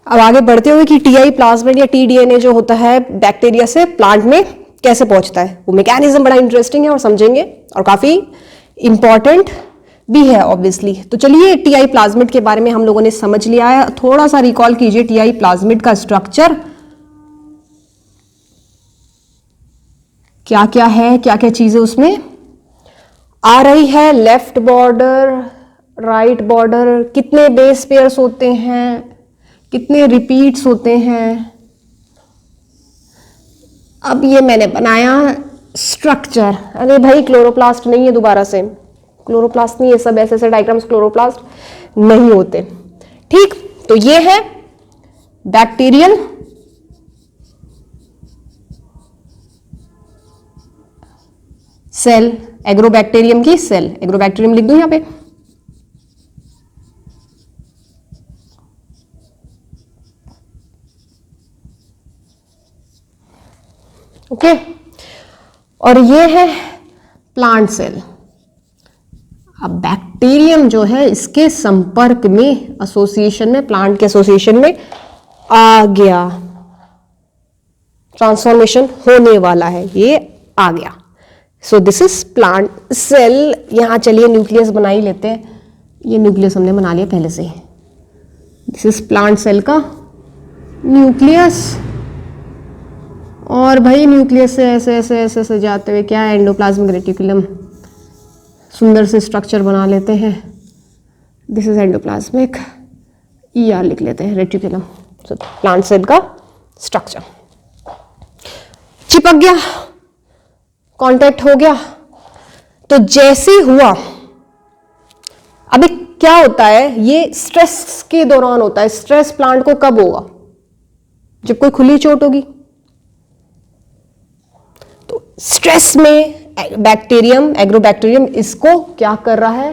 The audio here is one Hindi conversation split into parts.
अब आगे बढ़ते हुए कि टीआई प्लाज्मिड या टीडीएनए जो होता है बैक्टीरिया से प्लांट में कैसे पहुंचता है, वो मैकेनिज्म बड़ा इंटरेस्टिंग है और समझेंगे और काफी इंपॉर्टेंट भी है ऑब्वियसली। तो चलिए टीआई प्लाज्मिड के बारे में हम लोगों ने समझ लिया है। थोड़ा सा रिकॉल कीजिए टीआई प्लाज्मिड का स्ट्रक्चर क्या क्या है, क्या क्या चीजें उसमें आ रही है। लेफ्ट बॉर्डर, राइट बॉर्डर, कितने बेस पेयर्स होते हैं, कितने रिपीट्स होते हैं। अब ये मैंने बनाया स्ट्रक्चर। अरे भाई क्लोरोप्लास्ट नहीं है, दोबारा से क्लोरोप्लास्ट नहीं है, सब ऐसे ऐसे डायग्राम्स क्लोरोप्लास्ट नहीं होते। ठीक, तो ये है बैक्टीरियल सेल, एग्रोबैक्टीरियम की सेल। एग्रोबैक्टीरियम लिख दूं यहां पे। ओके, और ये है प्लांट सेल। अब बैक्टीरियम जो है इसके संपर्क में, एसोसिएशन में, प्लांट के एसोसिएशन में आ गया, ट्रांसफॉर्मेशन होने वाला है, ये आ गया। So this is plant cell. यहां चलिए न्यूक्लियस बना ही लेते हैं, ये न्यूक्लियस हमने बना लिया पहले से ही। दिस इज प्लांट सेल का न्यूक्लियस। और भाई न्यूक्लियस से ऐसे ऐसे ऐसे ऐसे जाते हुए क्या है, एंडोप्लाज्मिक रेटिकुलम, सुंदर से स्ट्रक्चर बना लेते हैं। दिस इज एंडोप्लाज्मिक, ER लिख लेते हैं, रेटिकुलम। सो प्लांट सेल का स्ट्रक्चर चिपक गया, कांटेक्ट हो गया। तो जैसे हुआ, अभी क्या होता है, ये स्ट्रेस के दौरान होता है। स्ट्रेस प्लांट को कब होगा, जब कोई खुली चोट होगी। तो स्ट्रेस में बैक्टीरियम, एग्रोबैक्टीरियम इसको क्या कर रहा है,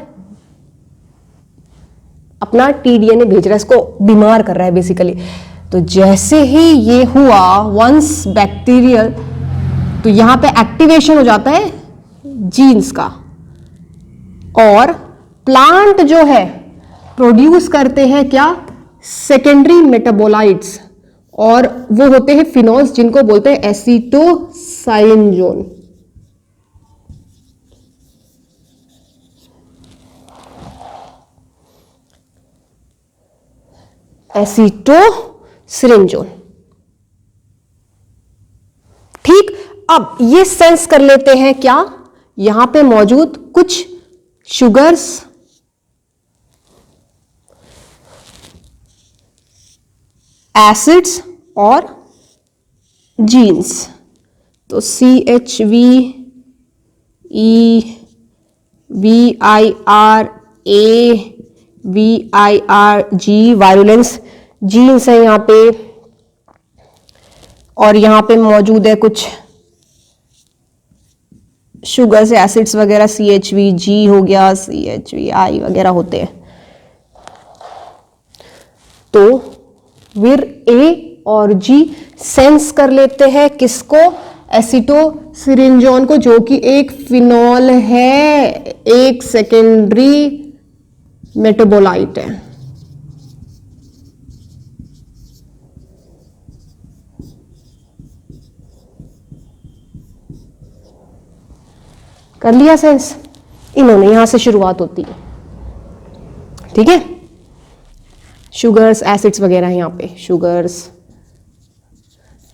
अपना टीडीएनए भेज रहा है, इसको बीमार कर रहा है बेसिकली। तो जैसे ही ये हुआ वंस बैक्टीरियल, तो यहां पे एक्टिवेशन हो जाता है जीन्स का, और प्लांट जो है प्रोड्यूस करते हैं क्या, सेकेंडरी मेटाबोलाइट्स, और वो होते हैं फिनोल्स, जिनको बोलते हैं एसिटोसाइनजोन। एसिटोसिरिंजोन। ठीक, अब ये सेंस कर लेते हैं क्या, यहां पे मौजूद कुछ शुगर्स, एसिड्स और जीन्स। तो CHV, VIRA, VIRG virulence genes है यहां पे। और यहां पे मौजूद है कुछ शुगर से एसिड्स वगैरह, CHVG हो गया, CHVI वगैरह होते हैं। तो विर A और G सेंस कर लेते हैं किसको, एसिटोसिरिंजोन को, जो कि एक फिनॉल है, एक सेकेंडरी मेटाबोलाइट है। कर लिया सेंस इन्होंने, यहां से शुरुआत होती है। ठीक है, शुगर्स, एसिड्स वगैरह, यहां पे sugars,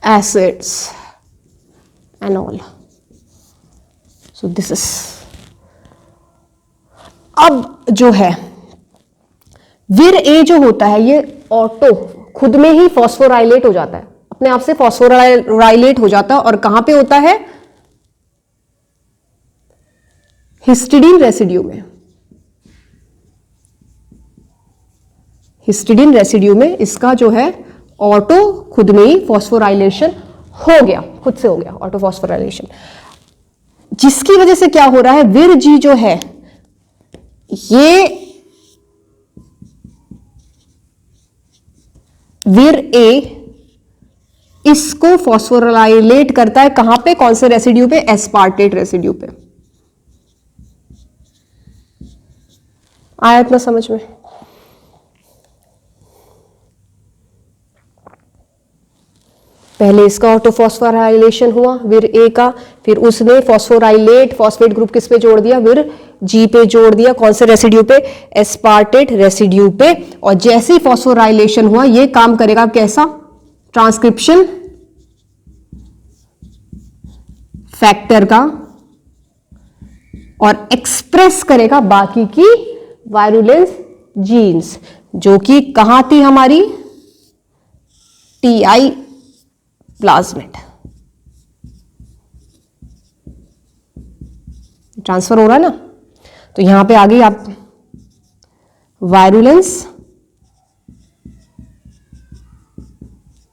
acids and all. So this is, अब जो है विर ए जो होता है, ये ऑटो खुद में ही फॉस्फोराइलेट हो जाता है, अपने आप से फॉस्फोराइलेट हो जाता है। और कहां पे होता है, हिस्टिडीन रेसिड्यू में। हिस्टिडीन रेसिड्यू में इसका जो है ऑटो खुद में ही फॉस्फोराइलेशन हो गया, खुद से हो गया ऑटो फॉस्फोराइलेशन, जिसकी वजह से क्या हो रहा है, विर जी जो है ये विर ए इसको फॉस्फोराइलेट करता है। कहां पे, कौन से रेसिड्यू पे, एस्पार्टेट रेसिड्यू पे। आया इतना समझ में। पहले इसका ऑटोफॉस्फोराइलेशन हुआ विर ए का, फिर उसने फॉस्फोराइलेट फॉस्फेट ग्रुप किस पे जोड़ दिया, विर जी पे जोड़ दिया, कौन से रेसिड्यू पे, एस्पार्टेट रेसिड्यू पे। और जैसे ही फॉस्फोराइलेशन हुआ ये काम करेगा कैसा, ट्रांसक्रिप्शन फैक्टर का, और एक्सप्रेस करेगा बाकी की वायरुलेंस जीन्स, जो कि कहां थी हमारी, टीआई प्लाज्मिड। ट्रांसफर हो रहा है ना। तो यहां पे आ गई आप virulence,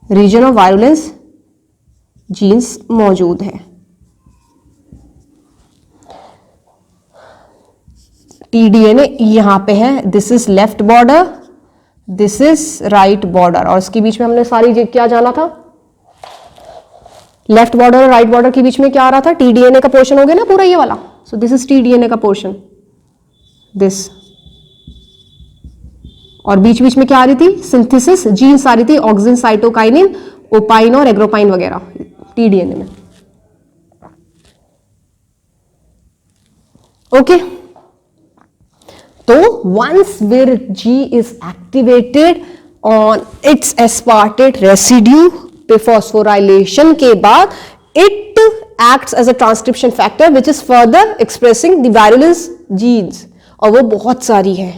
region of virulence genes मौजूद है। टीडीएनए यहां पे है, this is left border, this is right border, और इसके बीच में हमने सारी क्या जाना था, लेफ्ट बॉर्डर और राइट बॉर्डर के बीच में क्या आ रहा था, टीडीएनए का पोर्शन हो गया ना पूरा ये वाला। सो दिस इज टीडीएनए का पोर्शन, दिस, और बीच बीच में क्या आ रही थी, सिंथेसिस जीन्स आ रही थी, ऑक्सिन, साइटोकाइनिन, ओपाइन और एग्रोपाइन वगैरह टीडीएनए में। ओके तो once vir G is activated on its aspartate residue पे phosphorylation के बाद it acts as a transcription factor which is further expressing the virulence genes, और वो बहुत सारी है,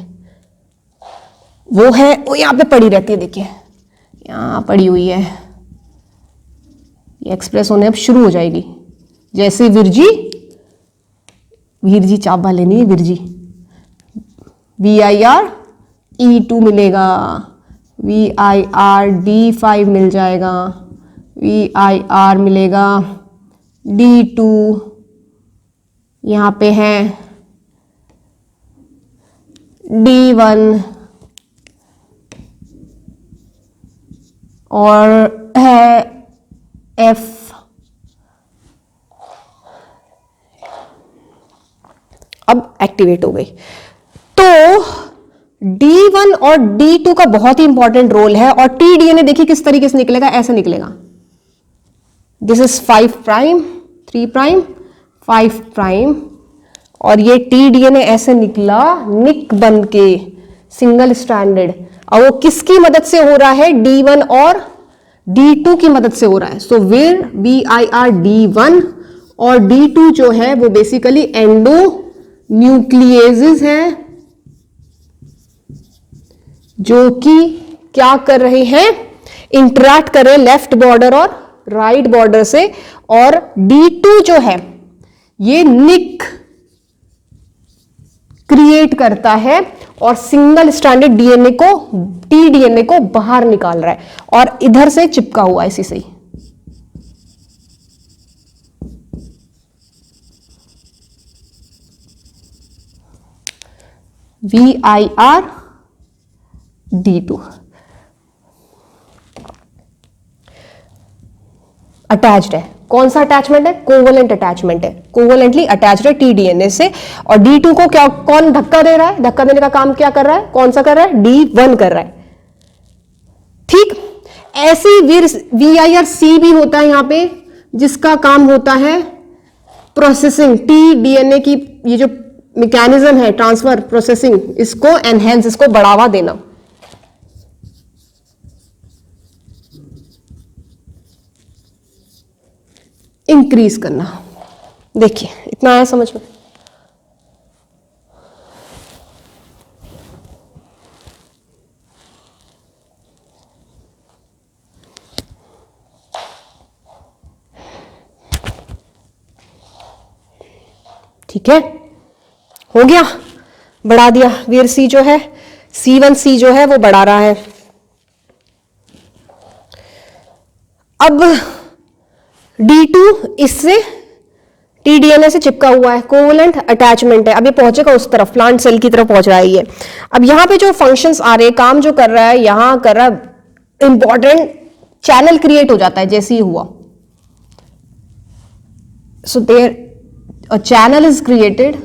वो है, वो यहाँ पे पड़ी रहती है, देखिए यहाँ पड़ी हुई है, ये एक्सप्रेस होने अब शुरू हो जाएगी। जैसे वीरजी चाबा लेनी है, वीरजी VIR-E2 मिलेगा, VIR-D5 मिल जाएगा, VIR मिलेगा D2, यहाँ पे है D1 और है F। अब एक्टिवेट हो गई। तो D1 और D2 का बहुत ही इंपॉर्टेंट रोल है, और टीडीएनए देखिए किस तरीके से निकलेगा, ऐसे निकलेगा, this is 5 prime 3 prime 5 prime, और ये टीडीएनए ऐसे निकला निक बन के सिंगल स्ट्रैंडेड, और वो किसकी मदद से हो रहा है, D1 और D2 की मदद से हो रहा है। सो वेयर VIR D1 और D2 जो है वो बेसिकली एंडो न्यूक्लिएजेस हैं, जो कि क्या कर रहे हैं, इंटरैक्ट कर रहे हैं लेफ्ट बॉर्डर और राइट बॉर्डर से, और D2 जो है ये निक क्रिएट करता है और सिंगल स्ट्रैंडेड डीएनए को, टीडीएनए को बाहर निकाल रहा है, और इधर से चिपका हुआ है इसी से ही। VIR D2 अटैच्ड है, कौन सा अटैचमेंट है, कोवलेंट अटैचमेंट है, कोवलेंटली अटैच्ड है टीडीएनए से। और D2 को क्या, कौन धक्का दे रहा है, धक्का देने का काम क्या कर रहा है, कौन सा कर रहा है, D1 कर रहा है। ठीक, ऐसी VIR C भी होता है यहां पे, जिसका काम होता है प्रोसेसिंग, टीडीएनए की ये जो मैकेनिज्म है ट्रांसफर प्रोसेसिंग, इसको एनहेंस, इसको बढ़ावा देना। इंक्रीज करना। देखिए इतना आया समझ में। ठीक है, हो गया, बढ़ा दिया। वीर सी जो है, C1C जो है वो बढ़ा रहा है। अब D2 इससे टीडीएनए से चिपका हुआ है, कोवलेंट अटैचमेंट है। अब ये पहुंचेगा उस तरफ, प्लांट सेल की तरफ पहुंच रहा है ये। अब यहां पे जो फंक्शंस आ रहे हैं, काम जो कर रहा है, यहां कर रहा है, इंपॉर्टेंट चैनल क्रिएट हो जाता है जैसे ही हुआ। So there a channel is created,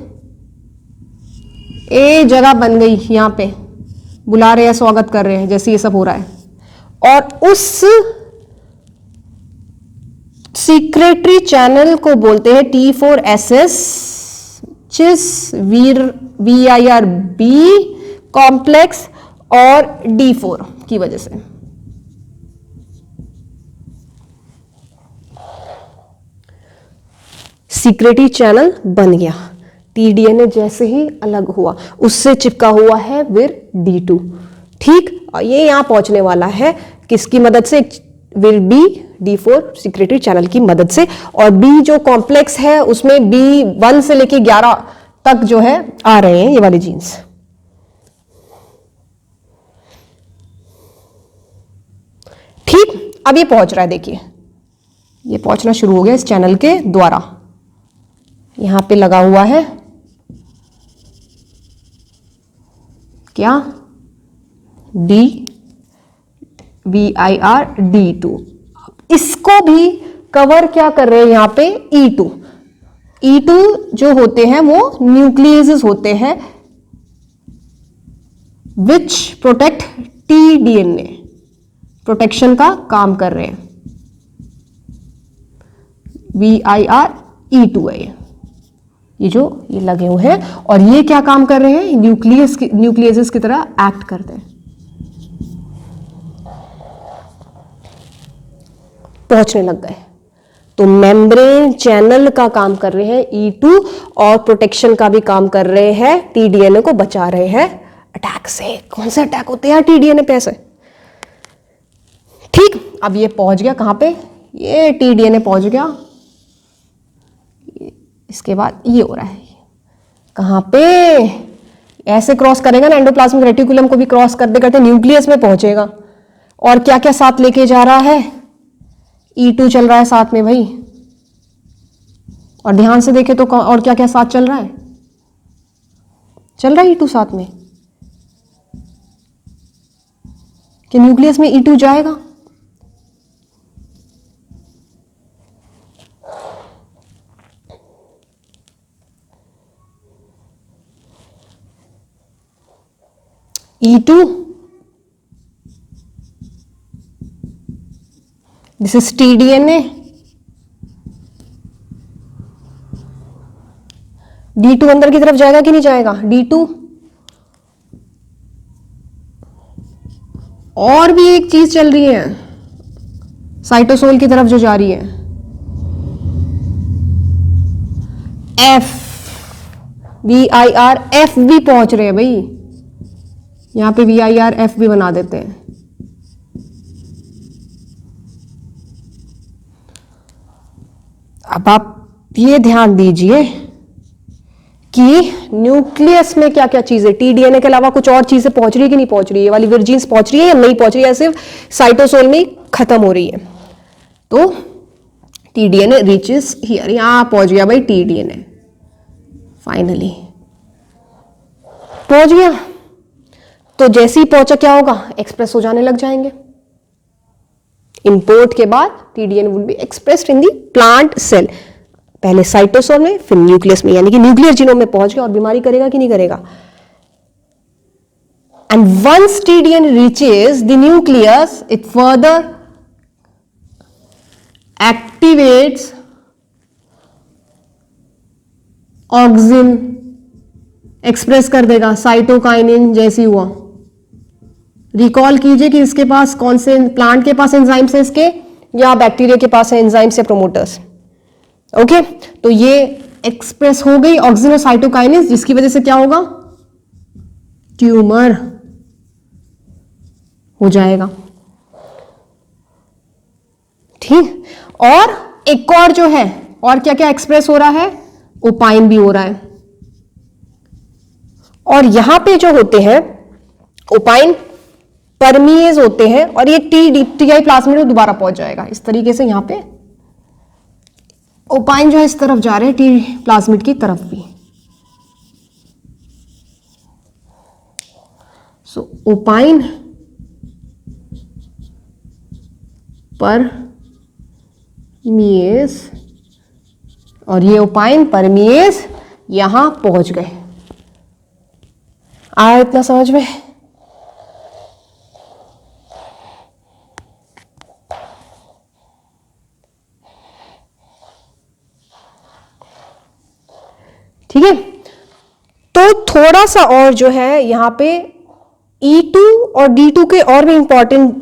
a जगह बन गई, यहां पे बुला रहे हैं, स्वागत कर रहे हैं, जैसे ये सब हो रहा है। और उस सीक्रेटरी चैनल को बोलते हैं T4SS, चिस VIRB कॉम्प्लेक्स और D4 की वजह से। सीक्रेटरी चैनल बन गया, TDNA जैसे ही अलग हुआ उससे चिपका हुआ है विर D2। ठीक, और ये यहां पहुंचने वाला है किसकी मदद से? विर B D4 सीक्रेटरी चैनल की मदद से। और B जो कॉम्प्लेक्स है उसमें B1 से लेके 11 तक जो है आ रहे हैं ये वाले जीन्स। ठीक, अब ये पहुंच रहा है, देखिए ये पहुंचना शुरू हो गया इस चैनल के द्वारा। यहां पे लगा हुआ है क्या? VIR D2। इसको भी कवर क्या कर रहे हैं यहां पे? E2 जो होते हैं वो न्यूक्लियसेस होते हैं विच प्रोटेक्ट TDNA, प्रोटेक्शन का काम कर रहे हैं। VIR E2 है ये जो ये लगे हुए हैं, और ये क्या काम कर रहे हैं? न्यूक्लियसेस की तरह एक्ट करते हैं। पहुंचने लग गए, तो मेम्ब्रेन चैनल का काम कर रहे हैं E2 और प्रोटेक्शन का भी काम कर रहे हैं, TDNA को बचा रहे हैं अटैक से। कौन से अटैक होते हैं TDNA पे ऐसे? ठीक, अब ये पहुंच गया कहां पे? ये TDNA पहुंच गया, इसके बाद ये हो रहा है कहां पे? ऐसे क्रॉस करेगा ना, एंडोप्लाज्मिक रेटिकुलम को भी क्रॉस करते करते न्यूक्लियस में पहुंचेगा। और क्या क्या साथ लेके जा रहा है? E2 चल रहा है साथ में भाई, और ध्यान से देखे तो और क्या क्या साथ चल रहा है? चल रहा है E2 साथ में, कि न्यूक्लियस में E2 जाएगा। E2, this is TDNA, D2 अंदर की तरफ जाएगा कि नहीं जाएगा? D2। और भी एक चीज चल रही है साइटोसोल की तरफ जो जा रही है, F, VIR F भी पहुंच रहे हैं भाई, यहां पे VIR F भी बना देते हैं। अब आप ये ध्यान दीजिए कि न्यूक्लियस में क्या क्या चीजें, TDNA के अलावा कुछ और चीजें पहुंच रही है कि नहीं पहुंच रही है? ये वाली विर्जीन्स पहुंच रही है या नहीं पहुंच रही है, या सिर्फ साइटोसोल में खत्म हो रही है? तो TDNA रीचेस हियर, यहां पहुंच गया भाई TDNA, फाइनली पहुंच गया। तो जैसे ही पहुंचा क्या होगा? एक्सप्रेस हो जाने लग जाएंगे। इंपोर्ट के बाद TDNA would be expressed in the plant cell, पहले साइटोसोल में फिर न्यूक्लियस में, यानी कि न्यूक्लियर जीनोम में पहुंच गया और बीमारी करेगा कि नहीं करेगा? And once TDNA reaches the nucleus, it further activates auxin, express कर देगा साइटोकाइनिन जैसी हुआ। रिकॉल कीजिए कि इसके पास कौन से, प्लांट के पास एंजाइम्स है इसके, या बैक्टीरिया के पास है एंजाइम्स या प्रोमोटर्स। ओके, तो ये एक्सप्रेस हो गई ऑक्सिन और साइटोकाइनिन, जिसकी वजह से क्या होगा? ट्यूमर हो जाएगा। ठीक, और एक और जो है, और क्या क्या एक्सप्रेस हो रहा है? ओपाइन भी हो रहा है। और यहां पे जो होते हैं ओपाइन परमीएज होते हैं, और ये TI प्लाज्मिड में दोबारा पहुंच जाएगा इस तरीके से। यहां पे ओपाइन जो है इस तरफ जा रहे हैं, T प्लाज्मिड की तरफ भी। सो ओपाइन परमीएज, और ये ओपाइन परमीएज यहां पहुंच गए। आया इतना समझ में? ठीक है, तो थोड़ा सा और जो है यहां पे E2 और D2 के और भी इंपॉर्टेंट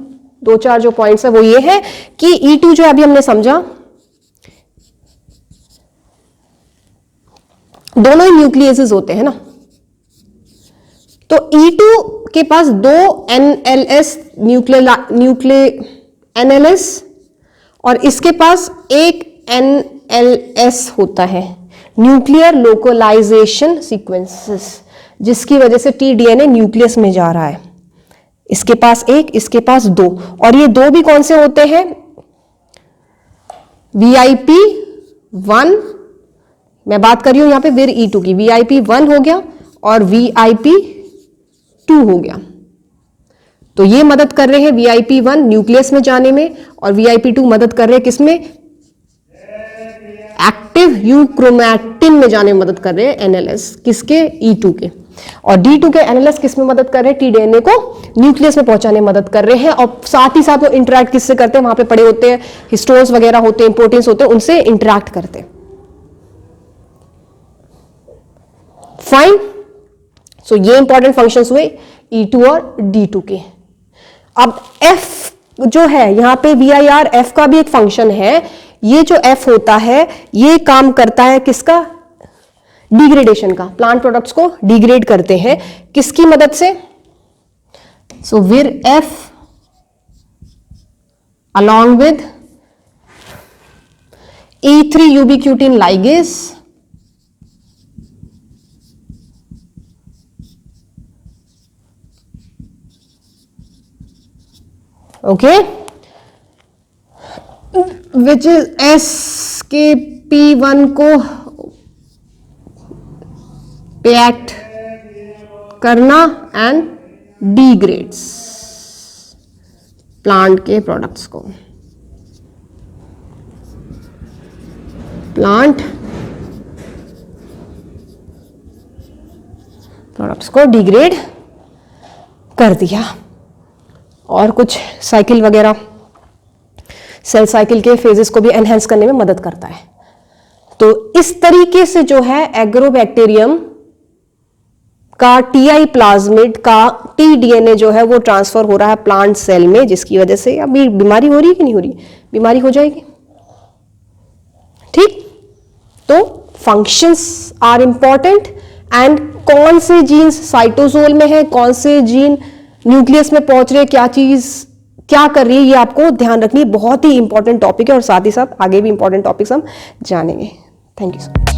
2-4 जो पॉइंट्स है वो ये है कि E2 जो अभी हमने समझा, दोनों ही न्यूक्लियसेस होते हैं ना, तो E2 के पास 2 NLS NLS और इसके पास एक NLS होता है, न्यूक्लियर लोकलाइजेशन सीक्वेंसेस, जिसकी वजह से tDNA न्यूक्लियस में जा रहा है। इसके पास एक, इसके पास 2, और ये 2 भी कौन से होते हैं? VIP1, मैं बात कर रही हूं यहां पे विर E2 की, VIP1 हो गया और VIP2 हो गया। तो ये मदद कर रहे हैं VIP1 न्यूक्लियस में जाने में, और VIP2 मदद कर रहे हैं किसमें? एक्टिव यूक्रोमैटिन में जाने में मदद कर रहे हैं NLS, किसके? E2 के। और D2 के NLS किस में मदद कर रहे हैं? tDNA को न्यूक्लियस में पहुंचाने में मदद कर रहे हैं, और साथ ही साथ वो इंटरैक्ट किससे करते हैं? वहां पे पड़े होते हैं हिस्टोन्स वगैरह होते हैं, प्रोटीन्स होते हैं, उनसे इंटरैक्ट करते हैं। फाइन, सो ये इंपॉर्टेंट फंक्शंस हुए E2 और D2 के। अब F जो है यहां पे VIR F का भी एक फंक्शन है। ये जो F होता है ये काम करता है किसका? डिग्रेडेशन का। प्लांट प्रोडक्ट्स को डिग्रेड करते हैं किसकी मदद से? सो विर F along with E3 ubiquitin ligase okay, which is SKP1 को रिएक्ट करना एंड डिग्रेड्स प्लांट के प्रोडक्ट्स को। प्लांट प्रोडक्ट्स को डिग्रेड कर दिया, और कुछ साइकिल वगैरह सेल साइकिल के फेजेस को भी एनहेंस करने में मदद करता है। तो इस तरीके से जो है एग्रोबैक्टीरियम का टीआई प्लाज्मिड का tDNA जो है वो ट्रांसफर हो रहा है प्लांट सेल में, जिसकी वजह से अभी बीमारी हो रही है कि नहीं हो रही? बीमारी हो जाएगी। ठीक, तो फंक्शंस आर इंपॉर्टेंट, एंड कौन से जीन्स साइटोसोल में है, कौन से जीन न्यूक्लियस में पहुंच रहे, क्या चीज क्या कर रही है, ये आपको ध्यान रखनी है। बहुत ही इंपॉर्टेंट टॉपिक है, और साथ ही साथ आगे भी इंपॉर्टेंट टॉपिक्स हम जानेंगे। Thank you so much.